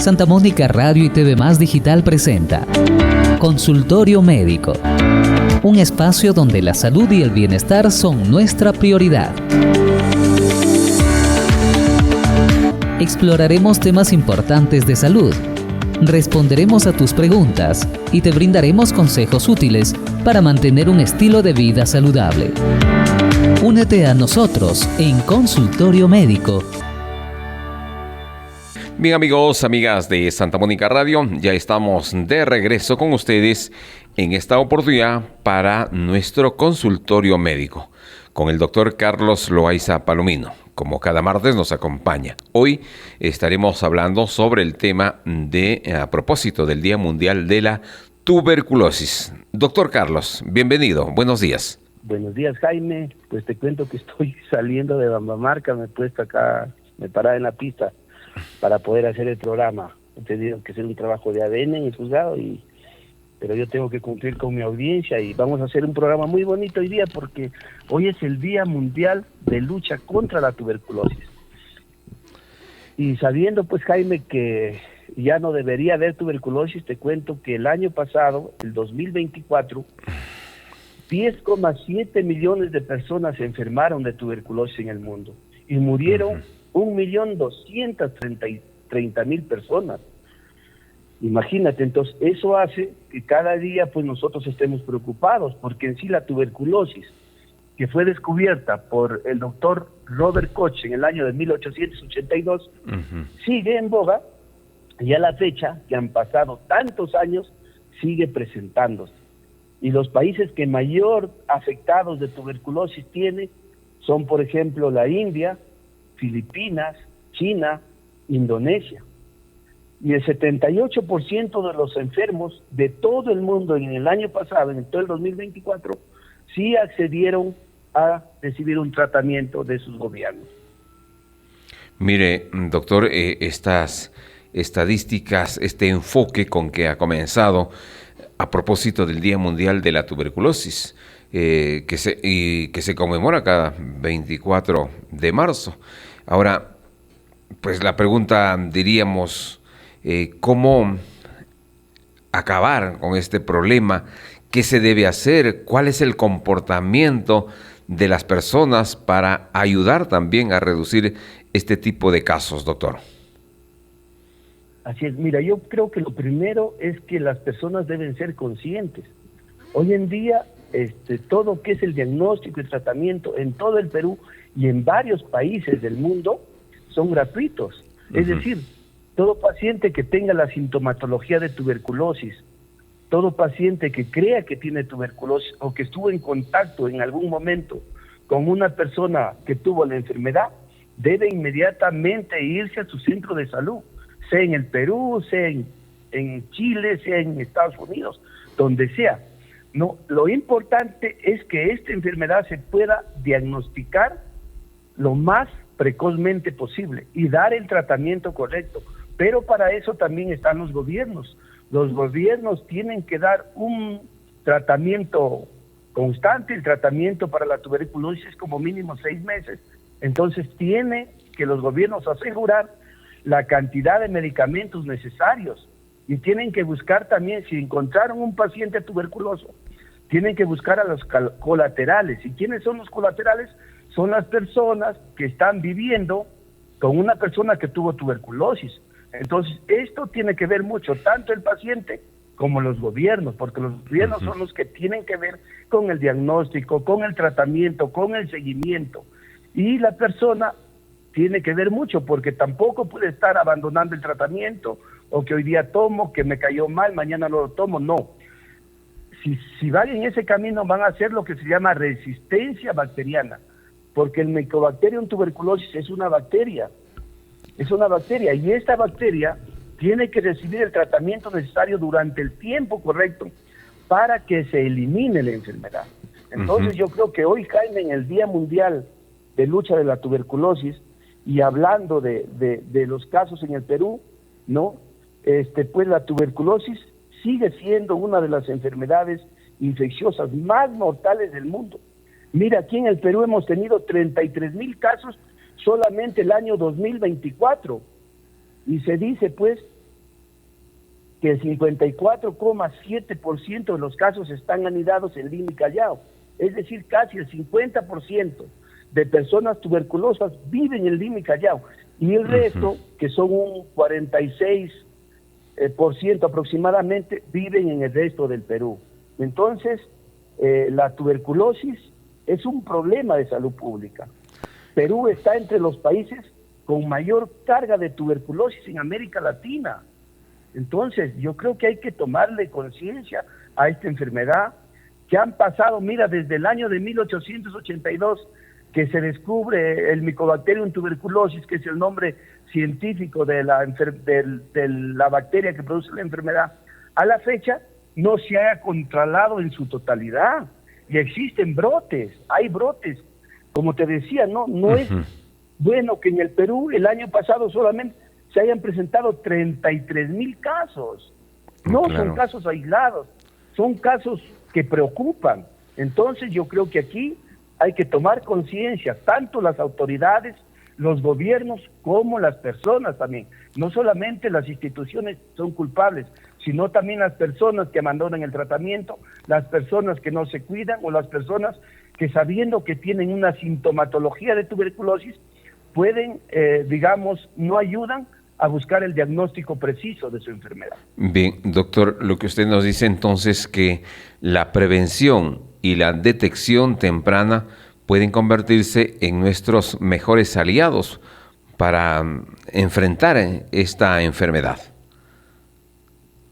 Santa Mónica Radio y TV Más Digital presenta Consultorio Médico, un espacio donde la salud y el bienestar son nuestra prioridad. Exploraremos temas importantes de salud, responderemos a tus preguntas y te brindaremos consejos útiles para mantener un estilo de vida saludable. Únete a nosotros en Consultorio Médico. Bien, amigos, amigas de Santa Mónica Radio, ya estamos de regreso con ustedes en esta oportunidad para nuestro consultorio médico con el doctor Carlos Loaiza Palomino. Como cada martes nos acompaña. Hoy estaremos hablando sobre el tema a propósito del Día Mundial de la Tuberculosis. Doctor Carlos, bienvenido, buenos días. Buenos días, Jaime. Pues te cuento que estoy saliendo de Bambamarca, me he puesto acá, me paraba en la pista para poder hacer el programa. He tenido que hacer un trabajo de ADN en el juzgado, pero yo tengo que cumplir con mi audiencia y vamos a hacer un programa muy bonito hoy día porque hoy es el Día Mundial de Lucha contra la Tuberculosis. Y sabiendo pues, Jaime, que ya no debería haber tuberculosis, te cuento que el año pasado, el 2024, 10,7 millones de personas se enfermaron de tuberculosis en el mundo y murieron 1.230.000 personas. Imagínate, entonces eso hace que cada día pues nosotros estemos preocupados, porque en sí la tuberculosis, que fue descubierta por el doctor Robert Koch en el año de 1882, sigue en boga y a la fecha, que han pasado tantos años, sigue presentándose. Y los países que mayor afectados de tuberculosis tiene son, por ejemplo, la India, Filipinas, China, Indonesia. Y el 78% de los enfermos de todo el mundo en el año pasado, en todo el 2024, sí accedieron a recibir un tratamiento de sus gobiernos. Mire, doctor, estas estadísticas, este enfoque con que ha comenzado a propósito del Día Mundial de la Tuberculosis, que se conmemora cada 24 de marzo. Ahora, pues la pregunta, diríamos, ¿cómo acabar con este problema? ¿Qué se debe hacer? ¿Cuál es el comportamiento de las personas para ayudar también a reducir este tipo de casos, doctor? Así es, mira, yo creo que lo primero es que las personas deben ser conscientes. Hoy en día, todo lo que es el diagnóstico y tratamiento en todo el Perú y en varios países del mundo son gratuitos. Es decir, todo paciente que tenga la sintomatología de tuberculosis, todo paciente que crea que tiene tuberculosis o que estuvo en contacto en algún momento con una persona que tuvo la enfermedad, debe inmediatamente irse a su centro de salud, sea en el Perú, sea en Chile, sea en Estados Unidos, donde sea. No, lo importante es que esta enfermedad se pueda diagnosticar lo más precozmente posible y dar el tratamiento correcto. Pero para eso también están los gobiernos. Los gobiernos tienen que dar un tratamiento constante. El tratamiento para la tuberculosis es como mínimo 6 meses. Entonces tiene que los gobiernos asegurar la cantidad de medicamentos necesarios y tienen que buscar también, si encontraron un paciente tuberculoso, tienen que buscar a los colaterales. ¿Y quiénes son los colaterales? Son las personas que están viviendo con una persona que tuvo tuberculosis. Entonces, esto tiene que ver mucho, tanto el paciente como los gobiernos, porque los gobiernos son los que tienen que ver con el diagnóstico, con el tratamiento, con el seguimiento. Y la persona tiene que ver mucho, porque tampoco puede estar abandonando el tratamiento, o que hoy día tomo, que me cayó mal, mañana no lo tomo, no. Si van en ese camino van a hacer lo que se llama resistencia bacteriana, porque el Mycobacterium tuberculosis es una bacteria, y esta bacteria tiene que recibir el tratamiento necesario durante el tiempo correcto para que se elimine la enfermedad. Entonces yo creo que hoy, Jaime, en el Día Mundial de Lucha de la Tuberculosis, y hablando de los casos en el Perú, ¿no? Pues la tuberculosis sigue siendo una de las enfermedades infecciosas más mortales del mundo. Mira, aquí en el Perú hemos tenido 33,000 casos solamente el año 2024. Y se dice, pues, que el 54,7% de los casos están anidados en Lima y Callao. Es decir, casi el 50% de personas tuberculosas viven en Lima y Callao. Y el resto, que son un 46% aproximadamente, viven en el resto del Perú. Entonces, la tuberculosis es un problema de salud pública. Perú está entre los países con mayor carga de tuberculosis en América Latina. Entonces, yo creo que hay que tomarle conciencia a esta enfermedad que han pasado, mira, desde el año de 1882, que se descubre el Mycobacterium tuberculosis, que es el nombre científico de la bacteria que produce la enfermedad, a la fecha no se ha controlado en su totalidad. Y existen brotes, hay brotes. Como te decía, no es bueno que en el Perú el año pasado solamente se hayan presentado 33,000 casos. No son casos aislados, son casos que preocupan. Entonces yo creo que aquí hay que tomar conciencia, tanto las autoridades, los gobiernos, como las personas también. No solamente las instituciones son culpables, sino también las personas que abandonan el tratamiento, las personas que no se cuidan o las personas que, sabiendo que tienen una sintomatología de tuberculosis, pueden, no ayudan a buscar el diagnóstico preciso de su enfermedad. Bien, doctor, lo que usted nos dice entonces que la prevención y la detección temprana pueden convertirse en nuestros mejores aliados para enfrentar esta enfermedad.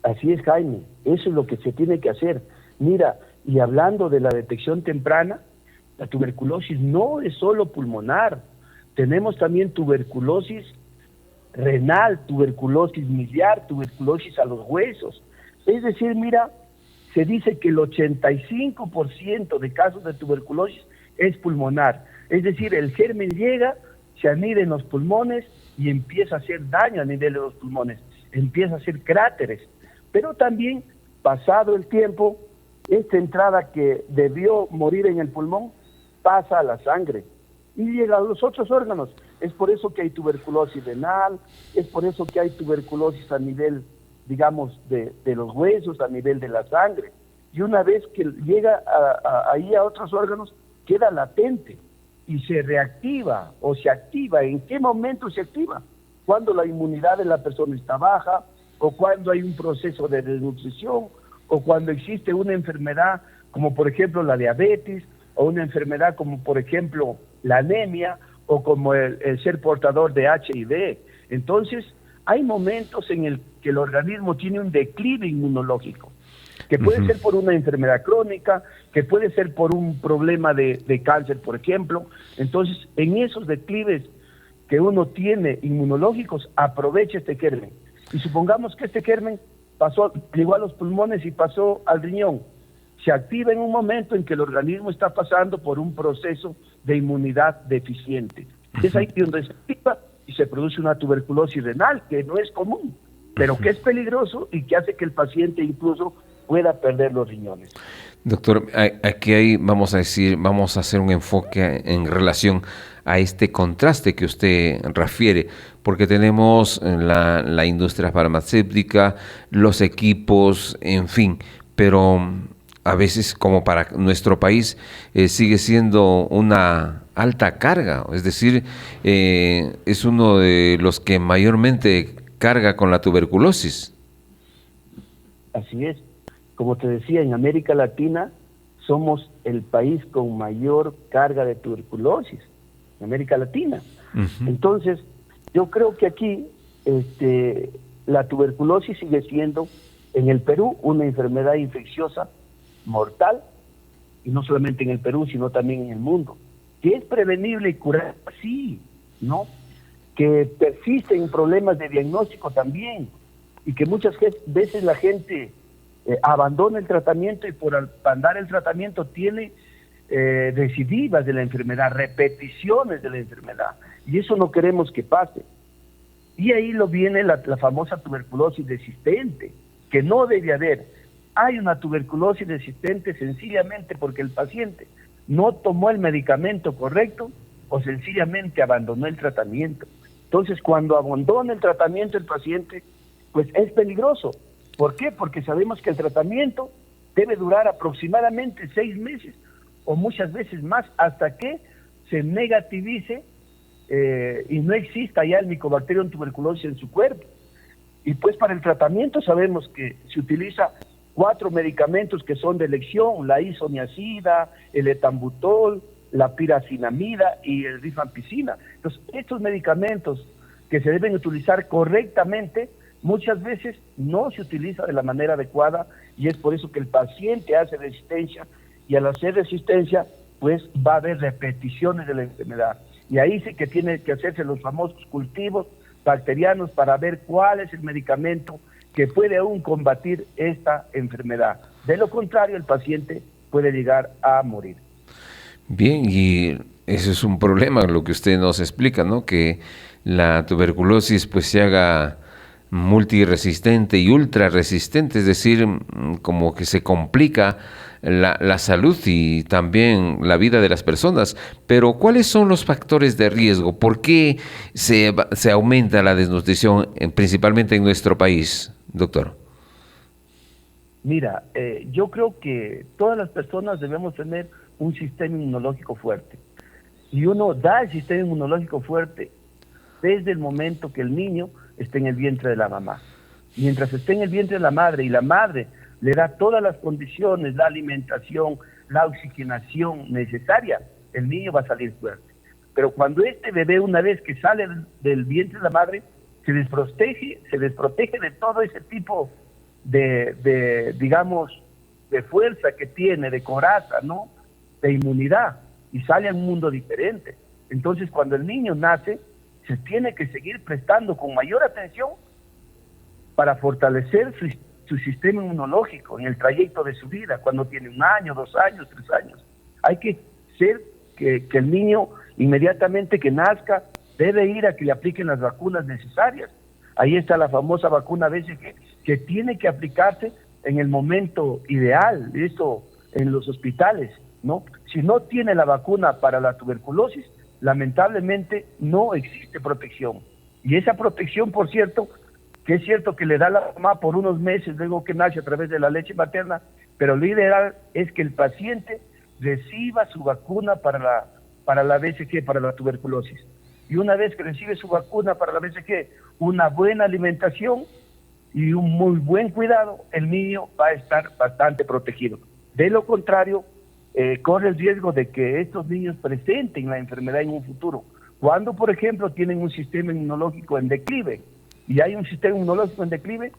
Así es, Jaime, eso es lo que se tiene que hacer. Mira, y hablando de la detección temprana, la tuberculosis no es solo pulmonar, tenemos también tuberculosis renal, tuberculosis miliar, tuberculosis a los huesos. Es decir, mira, se dice que el 85% de casos de tuberculosis es pulmonar. Es decir, el germen llega, se anida en los pulmones y empieza a hacer daño a nivel de los pulmones, empieza a hacer cráteres. Pero también, pasado el tiempo, esta entrada que debió morir en el pulmón pasa a la sangre y llega a los otros órganos. Es por eso que hay tuberculosis renal, es por eso que hay tuberculosis a nivel, digamos, de los huesos, a nivel de la sangre. Y una vez que llega ahí a otros órganos, queda latente y se reactiva o se activa. ¿En qué momento se activa? Cuando la inmunidad de la persona está baja, o cuando hay un proceso de desnutrición, o cuando existe una enfermedad como por ejemplo la diabetes, o una enfermedad como por ejemplo la anemia, o como el ser portador de HIV. Entonces, hay momentos en el que el organismo tiene un declive inmunológico, que puede ser por una enfermedad crónica, que puede ser por un problema de cáncer, por ejemplo. Entonces, en esos declives que uno tiene inmunológicos, aprovecha este germen. Y supongamos que este germen llegó a los pulmones y pasó al riñón. Se activa en un momento en que el organismo está pasando por un proceso de inmunidad deficiente. Es ahí donde se activa y se produce una tuberculosis renal, que no es común, pero que es peligroso y que hace que el paciente incluso pueda perder los riñones. Doctor, aquí vamos a hacer un enfoque en relación a este contraste que usted refiere, porque tenemos la industria farmacéutica, los equipos, en fin, pero a veces, como para nuestro país, sigue siendo una alta carga, es decir, es uno de los que mayormente carga con la tuberculosis. Así es. Como te decía, en América Latina somos el país con mayor carga de tuberculosis, en América Latina. Entonces, yo creo que aquí la tuberculosis sigue siendo, en el Perú, una enfermedad infecciosa mortal, y no solamente en el Perú, sino también en el mundo. ¿Que es prevenible y curable? Sí, ¿no? Que persisten problemas de diagnóstico también, y que muchas veces la gente abandona el tratamiento y por abandonar el tratamiento tiene recidivas de la enfermedad, repeticiones de la enfermedad, y eso no queremos que pase. Y ahí viene la famosa tuberculosis resistente, que no debe haber. Hay una tuberculosis resistente sencillamente porque el paciente no tomó el medicamento correcto o sencillamente abandonó el tratamiento. Entonces, cuando abandona el tratamiento el paciente, pues es peligroso. ¿Por qué? Porque sabemos que el tratamiento debe durar aproximadamente 6 meses o muchas veces más hasta que se negativice y no exista ya el Mycobacterium tuberculosis en su cuerpo. Y pues para el tratamiento sabemos que se utiliza 4 medicamentos que son de elección: la isoniazida, el etambutol, la piracinamida y el rifampicina. Entonces, estos medicamentos que se deben utilizar correctamente, muchas veces no se utiliza de la manera adecuada, y es por eso que el paciente hace resistencia, y al hacer resistencia, pues va a haber repeticiones de la enfermedad. Y ahí sí que tiene que hacerse los famosos cultivos bacterianos para ver cuál es el medicamento que puede aún combatir esta enfermedad. De lo contrario, el paciente puede llegar a morir. Bien, y eso es un problema, lo que usted nos explica, ¿no? Que la tuberculosis pues se haga multiresistente y ultrarresistente, es decir, como que se complica la salud y también la vida de las personas. Pero ¿cuáles son los factores de riesgo? ¿Por qué se aumenta la desnutrición, principalmente en nuestro país, doctor? Mira, yo creo que todas las personas debemos tener un sistema inmunológico fuerte. Y uno da el sistema inmunológico fuerte desde el momento que el niño esté en el vientre de la mamá. Mientras esté en el vientre de la madre y la madre le da todas las condiciones, la alimentación, la oxigenación necesaria, el niño va a salir fuerte. Pero cuando este bebé, una vez que sale del vientre de la madre, se desprotege de todo ese tipo digamos, de fuerza que tiene, de coraza, ¿no? De inmunidad, y sale a un mundo diferente. Entonces, cuando el niño nace, se tiene que seguir prestando con mayor atención para fortalecer su sistema inmunológico en el trayecto de su vida, cuando tiene 1 año, 2 años, 3 años. Hay que ser que el niño, inmediatamente que nazca, debe ir a que le apliquen las vacunas necesarias. Ahí está la famosa vacuna BCG, que tiene que aplicarse en el momento ideal, esto en los hospitales, ¿no? Si no tiene la vacuna para la tuberculosis, lamentablemente no existe protección. Y esa protección, por cierto, que es cierto que le da la mamá por unos meses luego que nace a través de la leche materna, pero lo ideal es que el paciente reciba su vacuna para la BCG, para la tuberculosis. Y una vez que recibe su vacuna para la BCG, una buena alimentación y un muy buen cuidado, el niño va a estar bastante protegido. De lo contrario, corre el riesgo de que estos niños presenten la enfermedad en un futuro. Cuando, por ejemplo, tienen un sistema inmunológico en declive, y hay un sistema inmunológico en declive,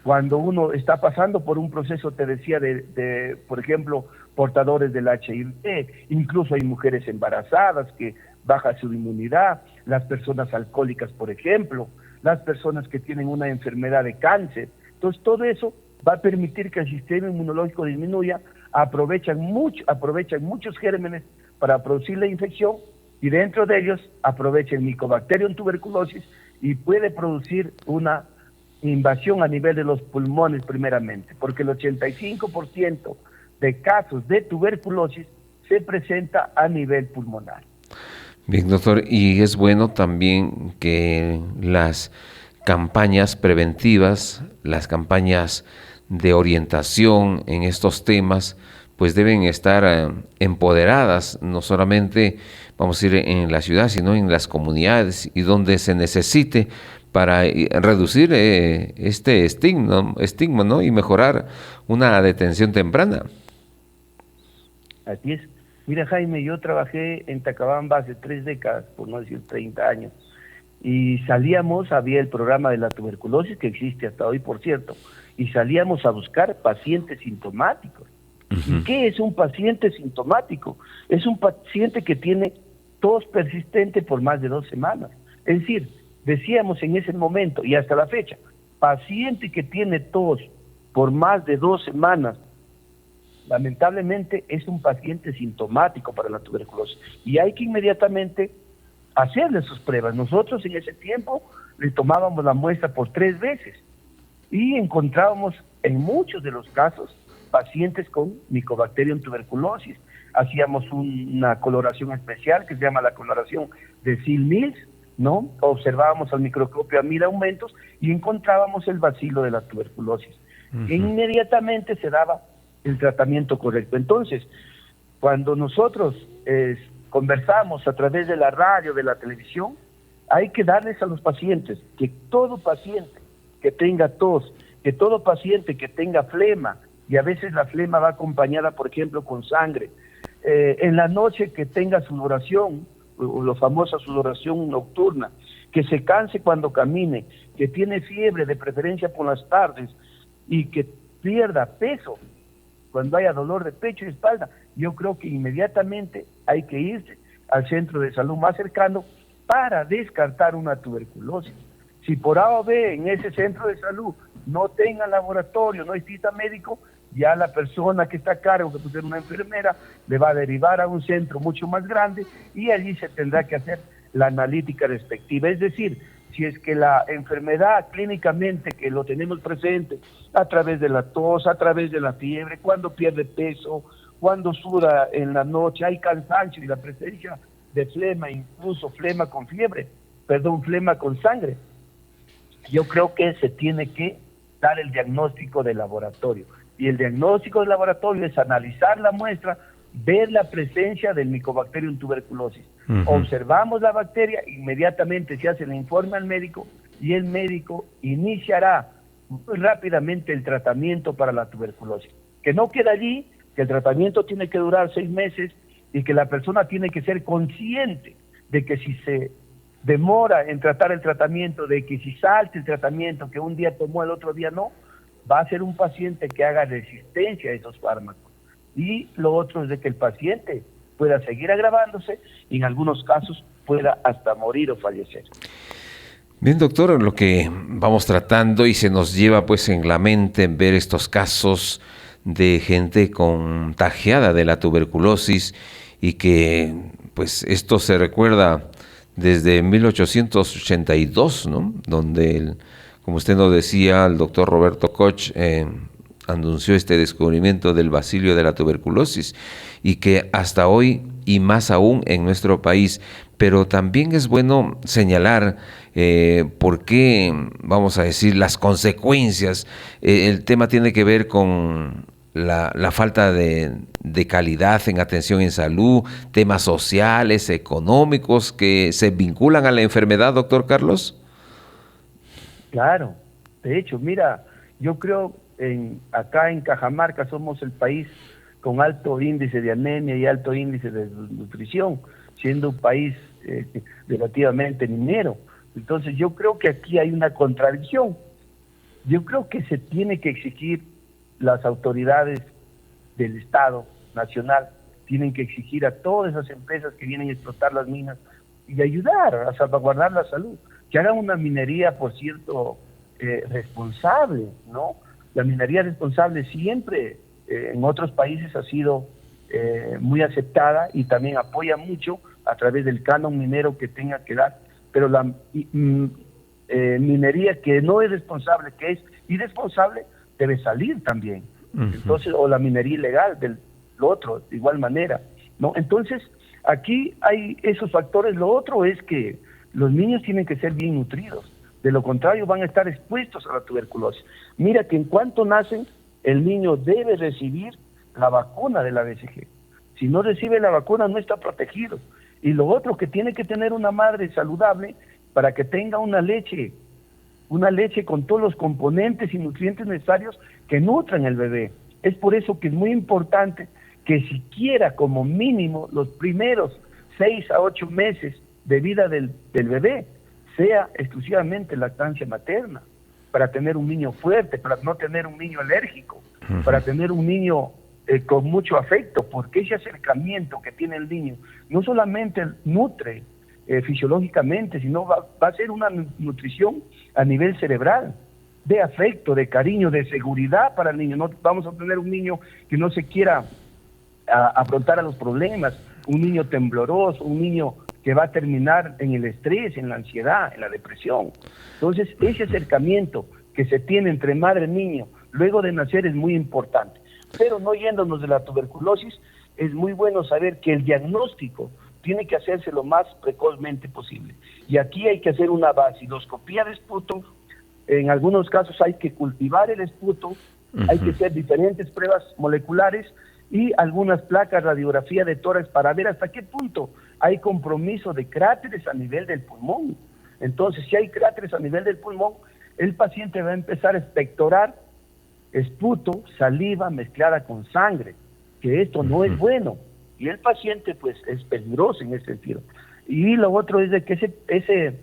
cuando uno está pasando por un proceso, te decía, de por ejemplo, portadores del HIV, incluso hay mujeres embarazadas que baja su inmunidad, las personas alcohólicas, por ejemplo, las personas que tienen una enfermedad de cáncer. Entonces, todo eso va a permitir que el sistema inmunológico disminuya, aprovechan muchos gérmenes para producir la infección, y dentro de ellos aprovecha el Mycobacterium tuberculosis y puede producir una invasión a nivel de los pulmones primeramente, porque el 85% de casos de tuberculosis se presenta a nivel pulmonar. Bien, doctor, y es bueno también que las campañas preventivas, las campañas de orientación en estos temas, pues deben estar empoderadas, no solamente, vamos a decir, en la ciudad, sino en las comunidades y donde se necesite para reducir este estigma, ¿no? Y mejorar una detención temprana. Así es. Mira, Jaime, yo trabajé en Tacabamba hace 3 décadas, por no decir 30 años, y había el programa de la tuberculosis, que existe hasta hoy, por cierto, y salíamos a buscar pacientes sintomáticos. ¿Y qué es un paciente sintomático? Es un paciente que tiene tos persistente por más de 2 semanas. Es decir, decíamos en ese momento y hasta la fecha, paciente que tiene tos por más de 2 semanas, lamentablemente es un paciente sintomático para la tuberculosis y hay que inmediatamente hacerle sus pruebas. Nosotros en ese tiempo le tomábamos la muestra por 3 veces y encontrábamos en muchos de los casos pacientes con Mycobacterium tuberculosis. Hacíamos una coloración especial que se llama la coloración de Sil-Mills, ¿no? Observábamos al microscopio a 1000 aumentos y encontrábamos el bacilo de la tuberculosis. E inmediatamente se daba el tratamiento correcto. Entonces, cuando nosotros conversamos a través de la radio, de la televisión, hay que darles a los pacientes que todo paciente que tenga tos, que todo paciente que tenga flema, y a veces la flema va acompañada, por ejemplo, con sangre, en la noche que tenga sudoración, o la famosa sudoración nocturna, que se canse cuando camine, que tiene fiebre, de preferencia por las tardes, y que pierda peso cuando haya dolor de pecho y espalda, yo creo que inmediatamente hay que irse al centro de salud más cercano para descartar una tuberculosis. Si por A o B en ese centro de salud no tenga laboratorio, no hay cita médico, ya la persona que está a cargo, que puede ser una enfermera, le va a derivar a un centro mucho más grande y allí se tendrá que hacer la analítica respectiva. Es decir, si es que la enfermedad clínicamente que lo tenemos presente a través de la tos, a través de la fiebre, cuando pierde peso, cuando suda en la noche, hay cansancio y la presencia de flema, incluso flema con fiebre, flema con sangre, yo creo que se tiene que dar el diagnóstico de laboratorio. Y el diagnóstico de laboratorio es analizar la muestra, ver la presencia del Mycobacterium tuberculosis. Observamos la bacteria, inmediatamente se hace el informe al médico y el médico iniciará muy rápidamente el tratamiento para la tuberculosis. Que no queda allí, que el tratamiento tiene que durar 6 meses y que la persona tiene que ser consciente de que si se demora en tratar el tratamiento, de que si salta el tratamiento, que un día tomó, el otro día no, va a ser un paciente que haga resistencia a esos fármacos. Y lo otro es de que el paciente pueda seguir agravándose y en algunos casos pueda hasta morir o fallecer. Bien, doctor, lo que vamos tratando y se nos lleva pues en la mente ver estos casos de gente contagiada de la tuberculosis y que pues esto se recuerda desde 1882, ¿no? Donde, como usted nos decía, el doctor Roberto Koch anunció este descubrimiento del bacilio de la tuberculosis y que hasta hoy y más aún en nuestro país. Pero también es bueno señalar por qué, vamos a decir, las consecuencias. El tema tiene que ver con la falta de calidad en atención en salud, temas sociales, económicos que se vinculan a la enfermedad, doctor Carlos. Claro, de hecho, mira, yo creo acá en Cajamarca somos el país con alto índice de anemia y alto índice de nutrición, siendo un país relativamente minero. Entonces yo creo que aquí hay una contradicción. Yo creo que se tiene que exigir, las autoridades del Estado Nacional tienen que exigir a todas esas empresas que vienen a explotar las minas y ayudar a salvaguardar la salud, que hagan una minería, por cierto, responsable, ¿no? La minería responsable siempre en otros países ha sido muy aceptada y también apoya mucho a través del canon minero que tenga que dar, pero la minería que no es responsable, que es irresponsable, debe salir también. Entonces, o la minería ilegal del lo otro, de igual manera, ¿no? Entonces, aquí hay esos factores. Lo otro es que los niños tienen que ser bien nutridos, de lo contrario van a estar expuestos a la tuberculosis. Mira que en cuanto nacen, el niño debe recibir la vacuna de la BCG. Si no recibe la vacuna, no está protegido. Y lo otro, que tiene que tener una madre saludable para que tenga una leche con todos los componentes y nutrientes necesarios que nutran el bebé. Es por eso que es muy importante que siquiera como mínimo los primeros 6 a 8 meses de vida del bebé sea exclusivamente lactancia materna, para tener un niño fuerte, para no tener un niño alérgico, para tener un niño con mucho afecto, porque ese acercamiento que tiene el niño no solamente nutre fisiológicamente, sino va a ser una nutrición a nivel cerebral, de afecto, de cariño, de seguridad para el niño. No vamos a tener un niño que no se quiera afrontar a los problemas, un niño tembloroso, un niño que va a terminar en el estrés, en la ansiedad, en la depresión. Entonces, ese acercamiento que se tiene entre madre y niño luego de nacer es muy importante. Pero no yéndonos de la tuberculosis, es muy bueno saber que el diagnóstico tiene que hacerse lo más precozmente posible. Y aquí hay que hacer una vaciloscopía de esputo. En algunos casos hay que cultivar el esputo Hay que hacer diferentes pruebas moleculares y algunas placas, radiografía de tórax para ver hasta qué punto hay compromiso de cráteres a nivel del pulmón. Entonces, si hay cráteres a nivel del pulmón, el paciente va a empezar a expectorar esputo, saliva mezclada con sangre, que esto no es bueno, y el paciente pues es peligroso en ese sentido. Y lo otro es de que ese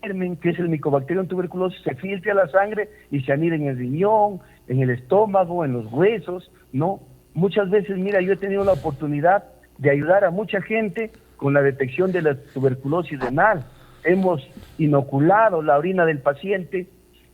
germen, que es el Mycobacterium tuberculosis, se filtre a la sangre y se anida en el riñón, en el estómago, en los huesos, ¿no? Muchas veces, mira, yo he tenido la oportunidad de ayudar a mucha gente con la detección de la tuberculosis renal. Hemos inoculado la orina del paciente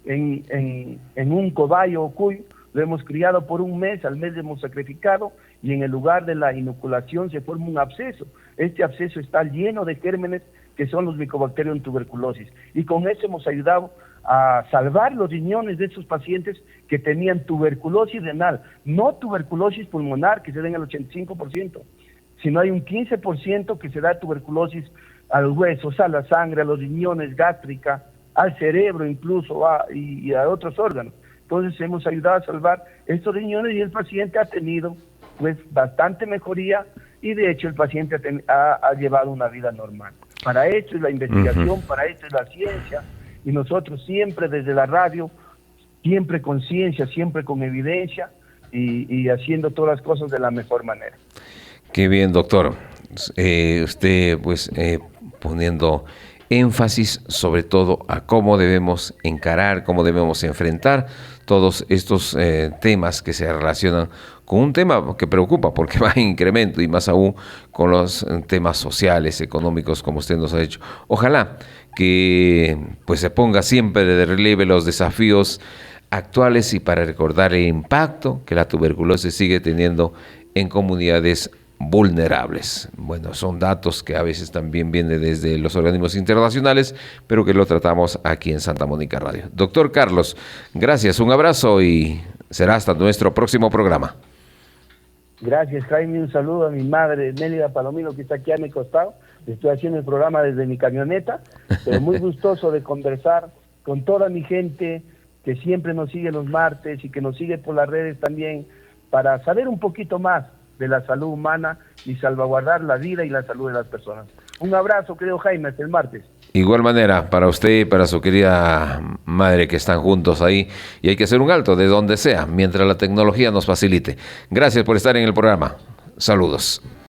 en un cobayo o cuy, lo hemos criado por un mes, al mes hemos sacrificado, y en el lugar de la inoculación se forma un absceso. Este absceso está lleno de gérmenes que son los Mycobacterium tuberculosis, y con eso hemos ayudado a salvar los riñones de esos pacientes que tenían tuberculosis renal, no tuberculosis pulmonar, que se da en el 85%, sino hay un 15% que se da tuberculosis a los huesos, a la sangre, a los riñones, gástrica, al cerebro incluso, y a otros órganos. Entonces hemos ayudado a salvar estos riñones y el paciente ha tenido pues bastante mejoría, y de hecho el paciente ha llevado una vida normal. Para esto es la investigación, para esto es la ciencia, y nosotros siempre desde la radio, siempre con ciencia, siempre con evidencia, y haciendo todas las cosas de la mejor manera. Qué bien, doctor. Usted pues poniendo énfasis sobre todo a cómo debemos encarar, cómo debemos enfrentar todos estos temas que se relacionan con un tema que preocupa porque va en incremento, y más aún con los temas sociales, económicos, como usted nos ha dicho. Ojalá que pues se ponga siempre de relieve los desafíos actuales, y para recordar el impacto que la tuberculosis sigue teniendo en comunidades vulnerables. Bueno, son datos que a veces también vienen desde los organismos internacionales, pero que lo tratamos aquí en Santa Mónica Radio. Doctor Carlos, gracias, un abrazo y será hasta nuestro próximo programa. Gracias, Jaime, un saludo a mi madre Nélida Palomino, que está aquí a mi costado. Estoy haciendo el programa desde mi camioneta, pero muy gustoso de conversar con toda mi gente que siempre nos sigue los martes y que nos sigue por las redes también, para saber un poquito más de la salud humana y salvaguardar la vida y la salud de las personas. Un abrazo, querido Jaime, hasta el martes. Igual manera, para usted y para su querida madre, que están juntos ahí, y hay que hacer un alto de donde sea, mientras la tecnología nos facilite. Gracias por estar en el programa. Saludos.